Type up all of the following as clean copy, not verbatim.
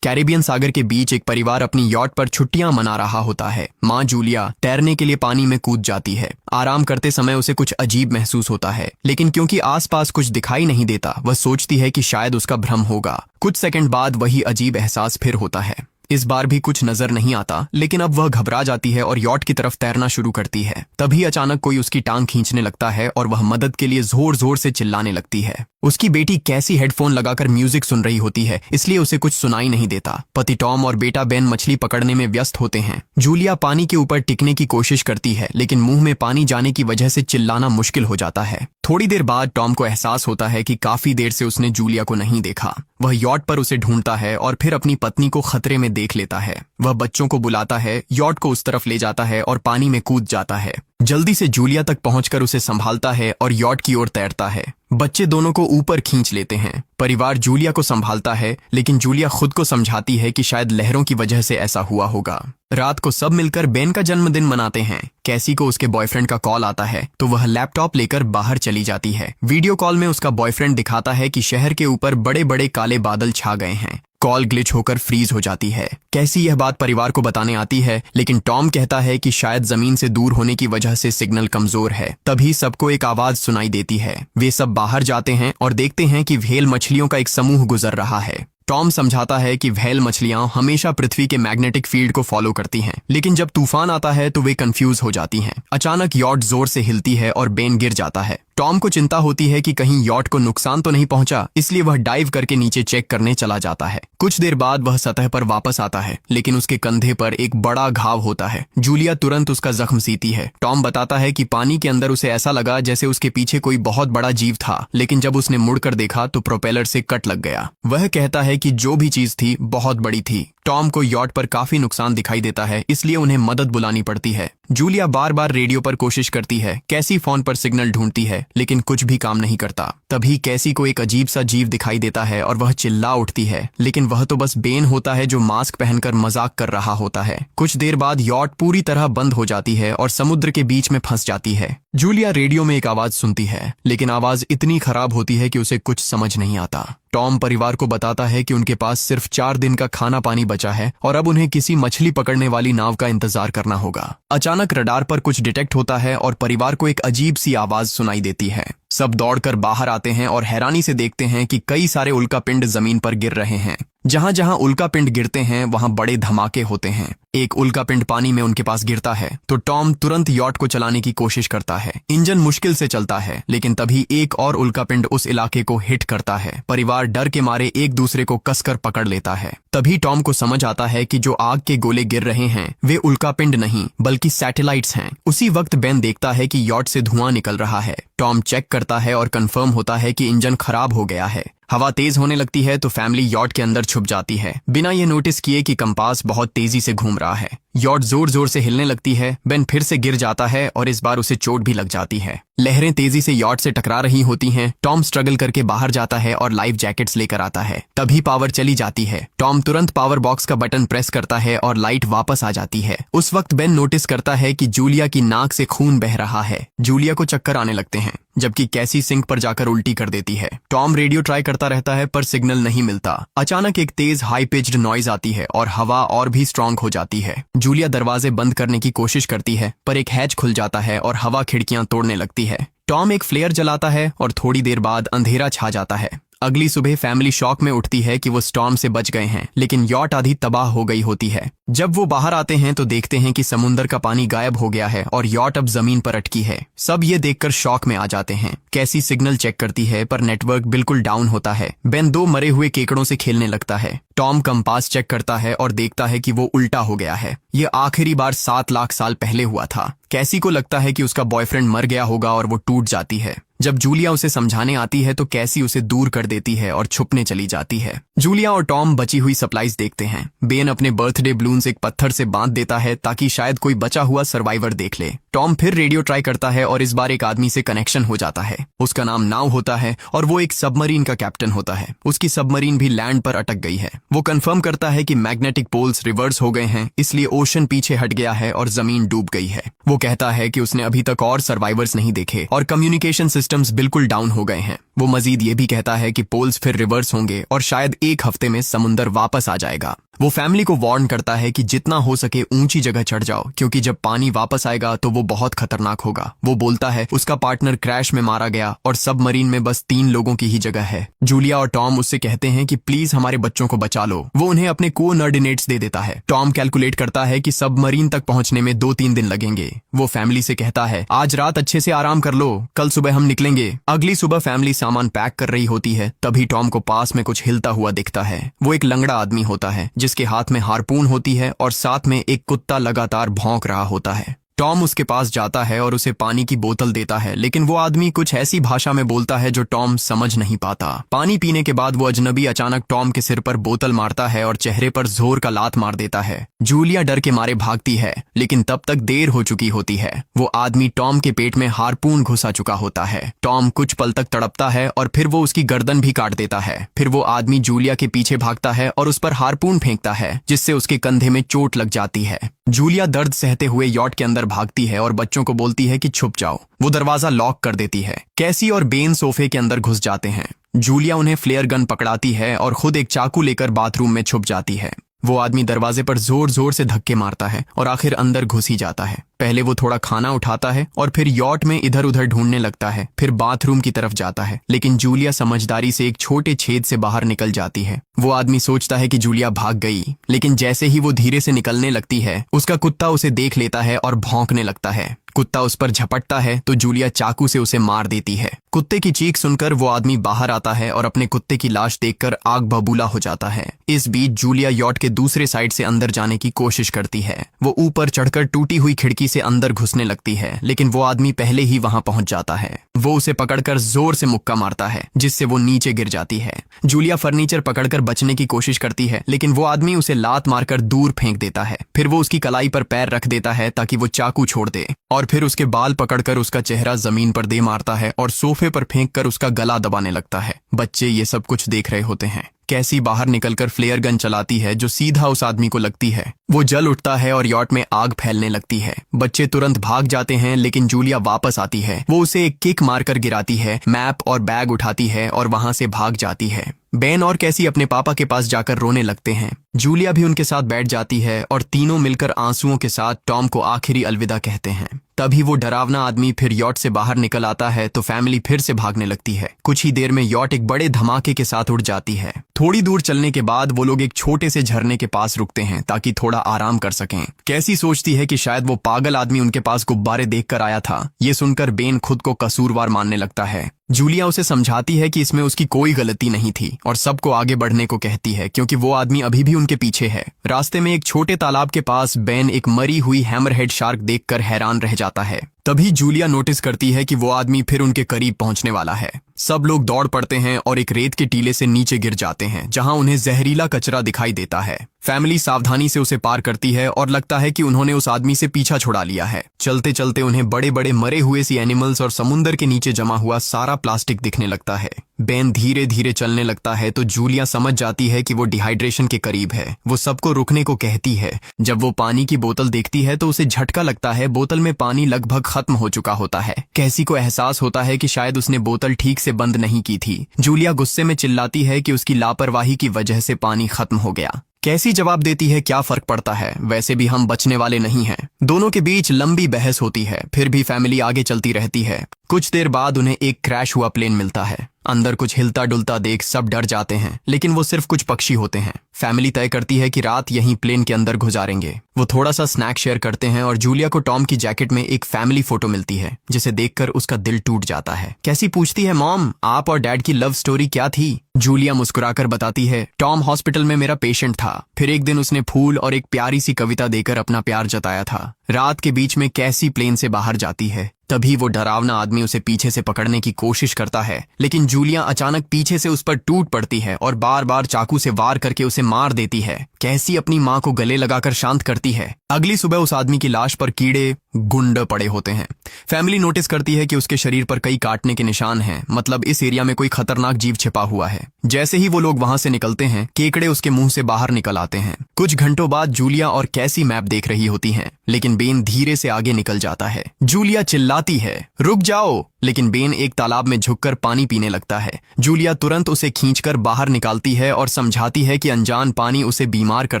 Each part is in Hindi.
कैरिबियन सागर के बीच एक परिवार अपनी यॉट पर छुट्टियां मना रहा होता है। माँ जूलिया तैरने के लिए पानी में कूद जाती है। आराम करते समय उसे कुछ अजीब महसूस होता है, लेकिन क्योंकि आसपास कुछ दिखाई नहीं देता, वह सोचती है कि शायद उसका भ्रम होगा। कुछ सेकंड बाद वही अजीब एहसास फिर होता है। इस बार भी कुछ नजर नहीं आता, लेकिन अब वह घबरा जाती है और यॉट की तरफ तैरना शुरू करती है। तभी अचानक कोई उसकी टांग खींचने लगता है और वह मदद के लिए जोर जोर से चिल्लाने लगती है। उसकी बेटी कैसी हेडफोन लगाकर म्यूजिक सुन रही होती है, इसलिए उसे कुछ सुनाई नहीं देता। पति टॉम और बेटा बेन मछली पकड़ने में व्यस्त होते हैं। जूलिया पानी के ऊपर टिकने की कोशिश करती है, लेकिन मुंह में पानी जाने की वजह से चिल्लाना मुश्किल हो जाता है। थोड़ी देर बाद टॉम को एहसास होता है कि काफी देर से उसने जूलिया को नहीं देखा। वह यॉट पर उसे ढूंढता है और फिर अपनी पत्नी को खतरे में देख लेता है। वह बच्चों को बुलाता है, यॉट को उस तरफ ले जाता है और पानी में कूद जाता है। जल्दी से जूलिया तक पहुंचकर उसे संभालता है और यॉट की ओर तैरता है। बच्चे दोनों को ऊपर खींच लेते हैं। परिवार जूलिया को संभालता है, लेकिन जूलिया खुद को समझाती है कि शायद लहरों की वजह से ऐसा हुआ होगा। रात को सब मिलकर बेन का जन्मदिन मनाते हैं। कैसी को उसके बॉयफ्रेंड का कॉल आता है, तो वह लैपटॉप लेकर बाहर चली जाती है। वीडियो कॉल में उसका बॉयफ्रेंड दिखाता है कि शहर के ऊपर बड़े बड़े काले बादल छा गए हैं। कॉल ग्लिच होकर फ्रीज हो जाती है। कैसी यह बात परिवार को बताने आती है, लेकिन टॉम कहता है कि शायद जमीन से दूर होने की वजह से सिग्नल कमजोर है। तभी सबको एक आवाज सुनाई देती है। वे सब बाहर जाते हैं और देखते हैं कि व्हेल मछलियों का एक समूह गुजर रहा है। टॉम समझाता है कि व्हेल मछलियां हमेशा पृथ्वी के मैग्नेटिक फील्ड को फॉलो करती हैं, लेकिन जब तूफान आता है तो वे कंफ्यूज हो जाती हैं। अचानक यॉट जोर से हिलती है और बेन गिर जाता है। टॉम को चिंता होती है कि कहीं यॉट को नुकसान तो नहीं पहुंचा, इसलिए वह डाइव करके नीचे चेक करने चला जाता है। कुछ देर बाद वह सतह पर वापस आता है, लेकिन उसके कंधे पर एक बड़ा घाव होता है। जूलिया तुरंत उसका जख्म सीती है। टॉम बताता है कि पानी के अंदर उसे ऐसा लगा जैसे उसके पीछे कोई बहुत बड़ा जीव था, लेकिन जब उसने मुड़कर देखा तो प्रोपेलर से कट लग गया। वह कहता है कि जो भी चीज थी बहुत बड़ी थी। टॉम को यॉट पर काफी नुकसान दिखाई देता है, इसलिए उन्हें मदद बुलानी पड़ती है। जूलिया बार बार रेडियो पर कोशिश करती है। कैसी फोन पर सिग्नल ढूंढती है, लेकिन कुछ भी काम नहीं करता। तभी कैसी को एक अजीब सा जीव दिखाई देता है और वह चिल्ला उठती है, लेकिन वह तो बस बेन होता है जो मास्क पहनकर मजाक कर रहा होता है। कुछ देर बाद यॉट पूरी तरह बंद हो जाती है और समुद्र के बीच में फंस जाती है। जूलिया रेडियो में एक आवाज सुनती है, लेकिन आवाज इतनी खराब होती है कि उसे कुछ समझ नहीं आता। टॉम परिवार को बताता है कि उनके पास सिर्फ 4 दिन का खाना पानी बचा है और अब उन्हें किसी मछली पकड़ने वाली नाव का इंतजार करना होगा। अचानक रडार पर कुछ डिटेक्ट होता है और परिवार को एक अजीब सी आवाज सुनाई देती है। सब दौड़कर बाहर आते हैं और हैरानी से देखते हैं कि कई सारे उल्कापिंड जमीन पर गिर रहे हैं। जहां जहां उल्कापिंड गिरते हैं वहां बड़े धमाके होते हैं। एक उल्कापिंड पानी में उनके पास गिरता है तो टॉम तुरंत यॉट को चलाने की कोशिश करता है। इंजन मुश्किल से चलता है, लेकिन तभी एक और उल्कापिंड उस इलाके को हिट करता है। परिवार डर के मारे एक दूसरे को कसकर पकड़ लेता है। तभी टॉम को समझ आता है कि जो आग के गोले गिर रहे हैं वे उल्कापिंड नहीं बल्कि सैटेलाइट्स हैं। उसी वक्त बेन देखता है कि यॉट से धुआं निकल रहा है। टॉम चेक करता है और कंफर्म होता है कि इंजन खराब हो गया है। हवा तेज होने लगती है तो फैमिली यॉट के अंदर छुप जाती है, बिना ये नोटिस किए कि कंपास बहुत तेजी से घूम रहा है। यॉट जोर जोर से हिलने लगती है। बेन फिर से गिर जाता है और इस बार उसे चोट भी लग जाती है। लहरें तेजी से यॉट से टकरा रही होती हैं। टॉम स्ट्रगल करके बाहर जाता है और लाइफ जैकेट्स लेकर आता है। तभी पावर चली जाती है। टॉम तुरंत पावर बॉक्स का बटन प्रेस करता है और लाइट वापस आ जाती है। उस वक्त बेन नोटिस करता है कि जूलिया की नाक से खून बह रहा है। जूलिया को चक्कर आने लगते हैं, जबकि कैसी सिंक पर जाकर उल्टी कर देती है। टॉम रेडियो ट्राई करता रहता है पर सिग्नल नहीं मिलता। अचानक एक तेज हाई पिच्ड नॉइज आती है और हवा और भी स्ट्रांग हो जाती है। जूलिया दरवाजे बंद करने की कोशिश करती है, पर एक हैच खुल जाता है और हवा खिड़कियां तोड़ने लगती है। टॉम एक फ्लेयर जलाता है और थोड़ी देर बाद अंधेरा छा जाता है। अगली सुबह फैमिली शॉक में उठती है कि वो स्टॉर्म से बच गए हैं, लेकिन यॉट आधी तबाह हो गई होती है। जब वो बाहर आते हैं तो देखते हैं कि समुद्र का पानी गायब हो गया है और यॉट अब जमीन पर अटकी है। सब ये देखकर शॉक में आ जाते हैं। कैसी सिग्नल चेक करती है पर नेटवर्क बिल्कुल डाउन होता है। बेन 2 मरे हुए केकड़ों से खेलने लगता है। टॉम कंपास चेक करता है और देखता है कि वो उल्टा हो गया है। ये आखिरी बार 7 लाख साल पहले हुआ था। कैसी को लगता है कि उसका बॉयफ्रेंड मर गया होगा और वो टूट जाती है। जब जूलिया उसे समझाने आती है तो कैसी उसे दूर कर देती है और छुपने चली जाती है। जूलिया और टॉम बची हुई सप्लाईज देखते हैं। बेन अपने बर्थडे बलून्स एक पत्थर से बांध देता है ताकि शायद कोई बचा हुआ सर्वाइवर देख ले। टॉम फिर रेडियो ट्राई करता है और इस बार एक आदमी से कनेक्शन हो जाता है। उसका नाम नाव होता है और वो एक सबमरीन का कैप्टन होता है। उसकी सबमरीन भी लैंड पर अटक गई है। वो कंफर्म करता है कि मैग्नेटिक पोल्स रिवर्स हो गए हैं, इसलिए ओशन पीछे हट गया है और जमीन डूब गई है। वो कहता है कि उसने अभी तक और सर्वाइवर्स नहीं देखे और कम्युनिकेशन सिस्टम सिस्टम्स बिल्कुल डाउन हो गए हैं। वो मजीद ये भी कहता है कि पोल्स फिर रिवर्स होंगे और शायद एक हफ्ते में समुंदर वापस आ जाएगा। वो फैमिली को वार्न करता है कि जितना हो सके ऊंची जगह चढ़ जाओ, क्योंकि जब पानी वापस आएगा तो वो बहुत खतरनाक होगा। वो बोलता है उसका पार्टनर क्रैश में मारा गया और सबमरीन में बस 3 लोगों की ही जगह है। जूलिया और टॉम उससे कहते हैं कि प्लीज हमारे बच्चों को बचा लो। वो उन्हें अपने कोऑर्डिनेट्स दे देता है। टॉम कैलकुलेट करता है कि सबमरीन तक पहुंचने में 2-3 दिन लगेंगे। वो फैमिली से कहता है आज रात अच्छे से आराम कर लो, कल सुबह हम निकलेंगे। अगली सुबह फैमिली सामान पैक कर रही होती है, तभी टॉम को पास में कुछ हिलता हुआ दिखता है। वो एक लंगड़ा आदमी होता है जिसके हाथ में हारपून होती है और साथ में एक कुत्ता लगातार भौंक रहा होता है। टॉम उसके पास जाता है और उसे पानी की बोतल देता है, लेकिन वो आदमी कुछ ऐसी भाषा में बोलता है जो टॉम समझ नहीं पाता। पानी पीने के बाद वो अजनबी अचानक टॉम के सिर पर बोतल मारता है और चेहरे पर जोर का लात मार देता है। जूलिया डर के मारे भागती है, लेकिन तब तक देर हो चुकी होती है। वो आदमी टॉम के पेट में हारपून घुसा चुका होता है। टॉम कुछ पल तक तड़पता है और फिर वो उसकी गर्दन भी काट देता है। फिर वो आदमी जूलिया के पीछे भागता है और उस पर हारपून फेंकता है, जिससे उसके कंधे में चोट लग जाती है। जूलिया दर्द सहते हुए यॉट के अंदर भागती है और बच्चों को बोलती है कि छुप जाओ। वो दरवाजा लॉक कर देती है। कैसी और बेन सोफे के अंदर घुस जाते हैं। जूलिया उन्हें फ्लेयर गन पकड़ाती है और खुद एक चाकू लेकर बाथरूम में छुप जाती है। वो आदमी दरवाजे पर जोर जोर से धक्के मारता है और आखिर अंदर घुस ही जाता है। पहले वो थोड़ा खाना उठाता है और फिर यॉट में इधर उधर ढूंढने लगता है, फिर बाथरूम की तरफ जाता है, लेकिन जूलिया समझदारी से एक छोटे छेद से बाहर निकल जाती है। वो आदमी सोचता है कि जूलिया भाग गई, लेकिन जैसे ही वो धीरे से निकलने लगती है, उसका कुत्ता उसे देख लेता है और भौंकने लगता है। कुत्ता उस पर झपटता है तो जूलिया चाकू से उसे मार देती है। कुत्ते की चीख सुनकर वो आदमी बाहर आता है और अपने कुत्ते की लाश देखकर आग बबूला हो जाता है। इस बीच जूलिया यॉट के दूसरे साइड से अंदर जाने की कोशिश करती है। वो ऊपर चढ़कर टूटी हुई खिड़की से अंदर घुसने लगती है, लेकिन वो आदमी पहले ही वहां पहुंच जाता है। वो उसे पकड़कर जोर से मुक्का मारता है, जिससे वो नीचे गिर जाती है। जूलिया फर्नीचर पकड़कर बचने की कोशिश करती है, लेकिन वो आदमी उसे लात मारकर दूर फेंक देता है। फिर वो उसकी कलाई पर पैर रख देता है ताकि वो चाकू छोड़ दे, और फिर उसके बाल पकड़कर उसका चेहरा जमीन पर दे मारता है और सोफे पर फेंककर उसका गला दबाने लगता है। बच्चे ये सब कुछ देख रहे होते हैं। कैसी बाहर निकलकर फ्लेयर गन चलाती है जो सीधा उस आदमी को लगती है। वो जल उठता है और यॉट में आग फैलने लगती है। बच्चे तुरंत भाग जाते हैं, लेकिन जूलिया वापस आती है। वो उसे एक किक मारकर गिराती है, मैप और बैग उठाती है और वहां से भाग जाती है। बेन और कैसी अपने पापा के पास जाकर रोने लगते हैं। जूलिया भी उनके साथ बैठ जाती है और तीनों मिलकर आंसुओं के साथ टॉम को आखिरी अलविदा कहते हैं। तभी वो डरावना आदमी फिर यॉट से बाहर निकल आता है तो फैमिली फिर से भागने लगती है। कुछ ही देर में यॉट एक बड़े धमाके के साथ उड़ जाती है। थोड़ी दूर चलने के बाद वो लोग एक छोटे से झरने के पास रुकते हैं ताकि थोड़ा आराम कर सकें। कैसी सोचती है कि शायद वो पागल आदमी उनके पास गुब्बारे देखकर आया था। ये सुनकर बेन खुद को कसूरवार मानने लगता है। जूलिया उसे समझाती है कि इसमें उसकी कोई गलती नहीं थी और सबको आगे बढ़ने को कहती है, क्योंकि वो आदमी अभी भी उनके पीछे है। रास्ते में एक छोटे तालाब के पास बेन एक मरी हुई हैमरहेड शार्क देखकर हैरान रह जाता है। तभी जूलिया नोटिस करती है कि वो आदमी फिर उनके करीब पहुंचने वाला है। सब लोग दौड़ पड़ते हैं और एक रेत के टीले से नीचे गिर जाते हैं, जहां उन्हें जहरीला कचरा दिखाई देता है। फैमिली सावधानी से उसे पार करती है और लगता है कि उन्होंने उस आदमी से पीछा छुड़ा लिया है। चलते चलते उन्हें बड़े बड़े मरे हुए सी एनिमल्स और समुंदर के नीचे जमा हुआ सारा प्लास्टिक दिखने लगता है। बेन धीरे धीरे चलने लगता है तो जूलिया समझ जाती है कि वो डिहाइड्रेशन के करीब है। वो सबको रुकने को कहती है। जब वो पानी की बोतल देखती है तो उसे झटका लगता है। बोतल में पानी लगभग खत्म हो चुका होता है। कैसी को एहसास होता है कि शायद उसने बोतल ठीक से बंद नहीं की थी। जूलिया गुस्से में चिल्लाती है कि उसकी लापरवाही की वजह से पानी खत्म हो गया। कैसी जवाब देती है, क्या फर्क पड़ता है, वैसे भी हम बचने वाले नहीं हैं। दोनों के बीच लंबी बहस होती है, फिर भी फैमिली आगे चलती रहती है। कुछ देर बाद उन्हें एक क्रैश हुआ प्लेन मिलता है। अंदर कुछ हिलता डुलता देख सब डर जाते हैं, लेकिन वो सिर्फ कुछ पक्षी होते हैं। फैमिली तय करती है कि रात यहीं प्लेन के अंदर गुजारेंगे। वो थोड़ा सा स्नैक शेयर करते हैं और जूलिया को टॉम की जैकेट में एक फैमिली फोटो मिलती है, जिसे देखकर उसका दिल टूट जाता है। कैसी पूछती है, मॉम आप और डैड की लव स्टोरी क्या थी? जूलिया मुस्कुराकर बताती है, टॉम हॉस्पिटल में मेरा पेशेंट था। फिर एक दिन उसने फूल और एक प्यारी सी कविता देकर अपना प्यार जताया था। रात के बीच में कैसी प्लेन से बाहर जाती है। तभी वो डरावना आदमी उसे पीछे से पकड़ने की कोशिश करता है, लेकिन जूलिया अचानक पीछे से उस पर टूट पड़ती है और बार बार चाकू से वार करके उसे मार देती है। कैसी अपनी माँ को गले लगाकर शांत करती है। अगली सुबह उस आदमी की लाश पर कीड़े गुंड पड़े होते हैं। फैमिली नोटिस करती है कि उसके शरीर पर कई काटने के निशान हैं, मतलब इस एरिया में कोई खतरनाक जीव छिपा हुआ है। जैसे ही वो लोग वहां से निकलते हैं, केकड़े उसके मुंह से बाहर निकल आते हैं। कुछ घंटों बाद जूलिया और कैसी मैप देख रही होती हैं, लेकिन बेन धीरे से आगे निकल जाता है। जूलिया चिल्लाती है, रुक जाओ, लेकिन बेन एक तालाब में झुककर पानी पीने लगता है। जूलिया तुरंत उसे खींचकर बाहर निकालती है और समझाती है कि अनजान पानी उसे बीमार कर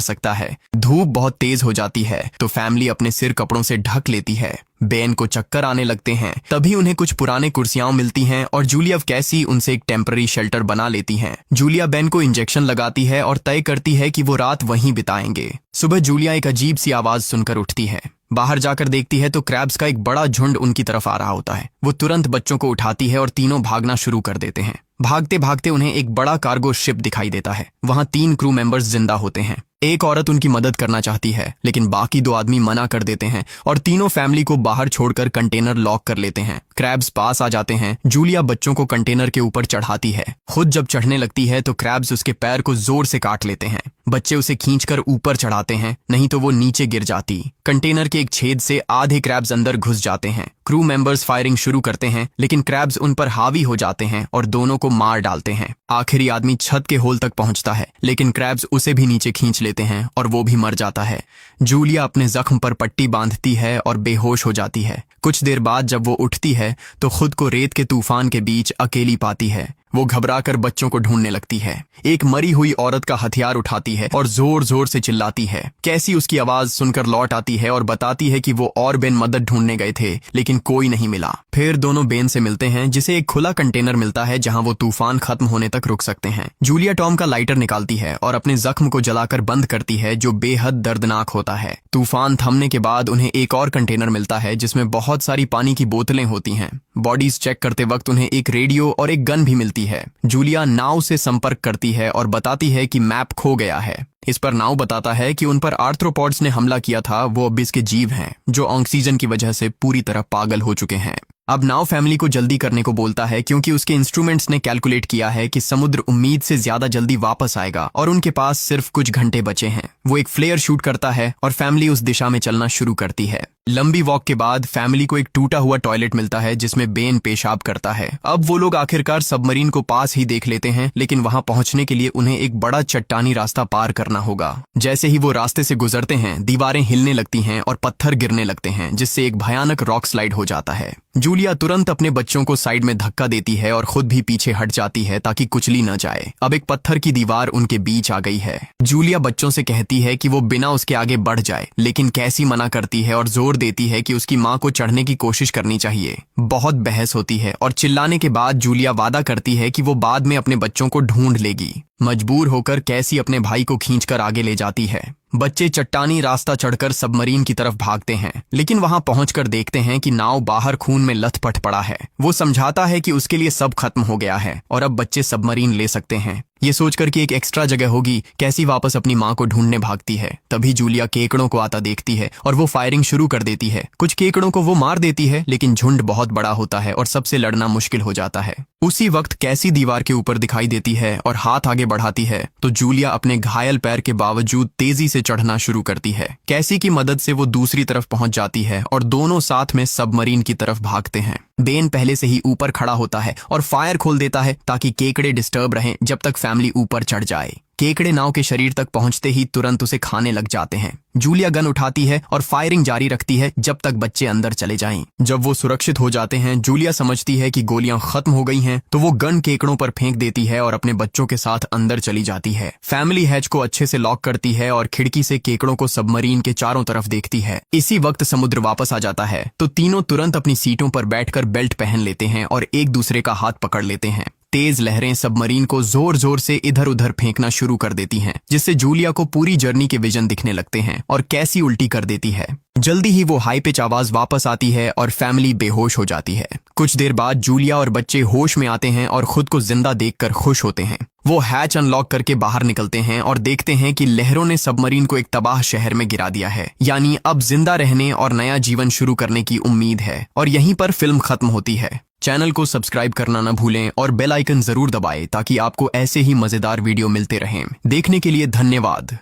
सकता है। धूप बहुत तेज हो जाती है तो फैमिली अपने सिर कपड़ों से ढक लेती है। बेन को चक्कर आने लगते हैं। तभी उन्हें कुछ पुराने कुर्सियां मिलती हैं और जूलिया कैसी उनसे एक टेम्पररी शेल्टर बना लेती हैं। जूलिया बेन को इंजेक्शन लगाती है और तय करती है कि वो रात वहीं बिताएंगे। सुबह जूलिया एक अजीब सी आवाज सुनकर उठती है। बाहर जाकर देखती है तो क्रैब्स का एक बड़ा झुंड उनकी तरफ आ रहा होता है। वो तुरंत बच्चों को उठाती है और तीनों भागना शुरू कर देते हैं। भागते भागते उन्हें एक बड़ा कार्गो शिप दिखाई देता है। वहां 3 क्रू मेंबर्स जिंदा होते हैं। एक औरत उनकी मदद करना चाहती है लेकिन बाकी 2 आदमी मना कर देते हैं और तीनों फैमिली को बाहर छोड़कर कंटेनर लॉक कर लेते हैं। क्रैब्स पास आ जाते हैं। जूलिया बच्चों को कंटेनर के ऊपर चढ़ाती है। खुद जब चढ़ने लगती है तो क्रैब्स उसके पैर को जोर से काट लेते हैं। बच्चे उसे खींचकर ऊपर चढ़ाते हैं, नहीं तो वो नीचे गिर जाती। कंटेनर के एक छेद से आधे क्रैब्स अंदर घुस जाते हैं। क्रू मेंबर्स फायरिंग शुरू करते हैं लेकिन क्रैब्स उन पर हावी हो जाते हैं और दोनों को मार डालते हैं। आखिरी आदमी छत के होल तक पहुंचता है लेकिन क्रैब्स उसे भी नीचे खींच लेते हैं और वो भी मर जाता है। जूलिया अपने जख्म पर पट्टी बांधती है और बेहोश हो जाती है। कुछ देर बाद जब वो उठती है तो खुद को रेत के तूफान के बीच अकेली पाती है। वो घबराकर बच्चों को ढूंढने लगती है। एक मरी हुई औरत का हथियार उठाती है और जोर जोर से चिल्लाती है। कैसी उसकी आवाज सुनकर लौट आती है और बताती है कि वो और बेन मदद ढूंढने गए थे लेकिन कोई नहीं मिला। फिर दोनों बेन से मिलते हैं जिसे एक खुला कंटेनर मिलता है जहां वो तूफान खत्म होने तक रुक सकते हैं। जूलिया टॉम का लाइटर निकालती है और अपने जख्म को जलाकर बंद करती है जो बेहद दर्दनाक होता है। तूफान थमने के बाद उन्हें एक और कंटेनर मिलता है जिसमें बहुत सारी पानी की बोतलें होती हैं। बॉडीज चेक करते वक्त उन्हें एक रेडियो और एक गन भी मिलती है। जूलिया नाव से संपर्क करती है और बताती है कि मैप खो गया है। इस पर नाव बताता है कि उन पर आर्थ्रोपॉड्स ने हमला किया था, वो अब इसके जीव हैं जो ऑक्सीजन की वजह से पूरी तरह पागल हो चुके हैं। अब नाव फैमिली को जल्दी करने को बोलता है क्योंकि उसके इंस्ट्रूमेंट्स ने कैलकुलेट किया है कि समुद्र उम्मीद से ज्यादा जल्दी वापस आएगा और उनके पास सिर्फ कुछ घंटे बचे हैं। वो एक फ्लेयर शूट करता है और फैमिली उस दिशा में चलना शुरू करती है। लंबी वॉक के बाद फैमिली को एक टूटा हुआ टॉयलेट मिलता है जिसमें बेन पेशाब करता है। अब वो लोग आखिरकार सबमरीन को पास ही देख लेते हैं लेकिन वहां पहुंचने के लिए उन्हें एक बड़ा चट्टानी रास्ता पार करना होगा। जैसे ही वो रास्ते से गुजरते हैं दीवारें हिलने लगती हैं और पत्थर गिरने लगते हैं जिससे एक भयानक रॉक स्लाइड हो जाता है। जूलिया तुरंत अपने बच्चों को साइड में धक्का देती है और खुद भी पीछे हट जाती है ताकि कुचली न जाए। अब एक पत्थर की दीवार उनके बीच आ गई है। जूलिया बच्चों से कहती है कि वो बिना उसके आगे बढ़ जाए लेकिन कैसी मना करती है और जोर देती है कि उसकी मां को चढ़ने की कोशिश करनी चाहिए। बहुत बहस होती है और चिल्लाने के बाद जूलिया वादा करती है कि वो बाद में अपने बच्चों को ढूंढ लेगी। मजबूर होकर कैसी अपने भाई को खींचकर आगे ले जाती है। बच्चे चट्टानी रास्ता चढ़कर सबमरीन की तरफ भागते हैं लेकिन वहां पहुंचकर देखते हैं कि नाव बाहर खून में लथपथ पड़ा है। वो समझाता है कि उसके लिए सब खत्म हो गया है और अब बच्चे सबमरीन ले सकते हैं। ये सोचकर कि एक एक्स्ट्रा जगह होगी कैसी वापस अपनी मां को ढूंढने भागती है। तभी जूलिया केकड़ों को आता देखती है और वो फायरिंग शुरू कर देती है। कुछ केकड़ों को वो मार देती है लेकिन झुंड बहुत बड़ा होता है और सबसे लड़ना मुश्किल हो जाता है। उसी वक्त कैसी दीवार के ऊपर दिखाई देती है और हाथ आगे बढ़ाती है तो जूलिया अपने घायल पैर के बावजूद तेजी से चढ़ना शुरू करती है। कैसी की मदद से वो दूसरी तरफ पहुंच जाती है और दोनों साथ में सबमरीन की तरफ भागते हैं। बेन पहले से ही ऊपर खड़ा होता है और फायर खोल देता है ताकि केकड़े डिस्टर्ब रहें जब तक फैमिली ऊपर चढ़ जाए। केकड़े नाव के शरीर तक पहुंचते ही तुरंत उसे खाने लग जाते हैं। जूलिया गन उठाती है और फायरिंग जारी रखती है जब तक बच्चे अंदर चले जाएं। जब वो सुरक्षित हो जाते हैं जूलिया समझती है कि गोलियां खत्म हो गई हैं तो वो गन केकड़ों पर फेंक देती है और अपने बच्चों के साथ अंदर चली जाती है। फैमिली हैच को अच्छे से लॉक करती है और खिड़की से केकड़ों को सबमरीन के चारों तरफ देखती है। इसी वक्त समुद्र वापस आ जाता है तो तीनों तुरंत अपनी सीटों पर बैठकर बेल्ट पहन लेते हैं और एक दूसरे का हाथ पकड़ लेते हैं। तेज लहरें सबमरीन को जोर जोर से इधर उधर फेंकना शुरू कर देती हैं जिससे जूलिया को पूरी जर्नी के विजन दिखने लगते हैं और कैसी उल्टी कर देती है। जल्दी ही वो हाई पिच आवाज वापस आती है और फैमिली बेहोश हो जाती है। कुछ देर बाद जूलिया और बच्चे होश में आते हैं और खुद को जिंदा देखकर खुश होते हैं। वो हैच अनलॉक करके बाहर निकलते हैं और देखते हैं कि लहरों ने सबमरीन को एक तबाह शहर में गिरा दिया है। यानी अब जिंदा रहने और नया जीवन शुरू करने की उम्मीद है। और यहीं पर फिल्म खत्म होती है। चैनल को सब्सक्राइब करना न भूलें और बेल आइकन जरूर दबाएं ताकि आपको ऐसे ही मजेदार वीडियो मिलते रहें। देखने के लिए धन्यवाद।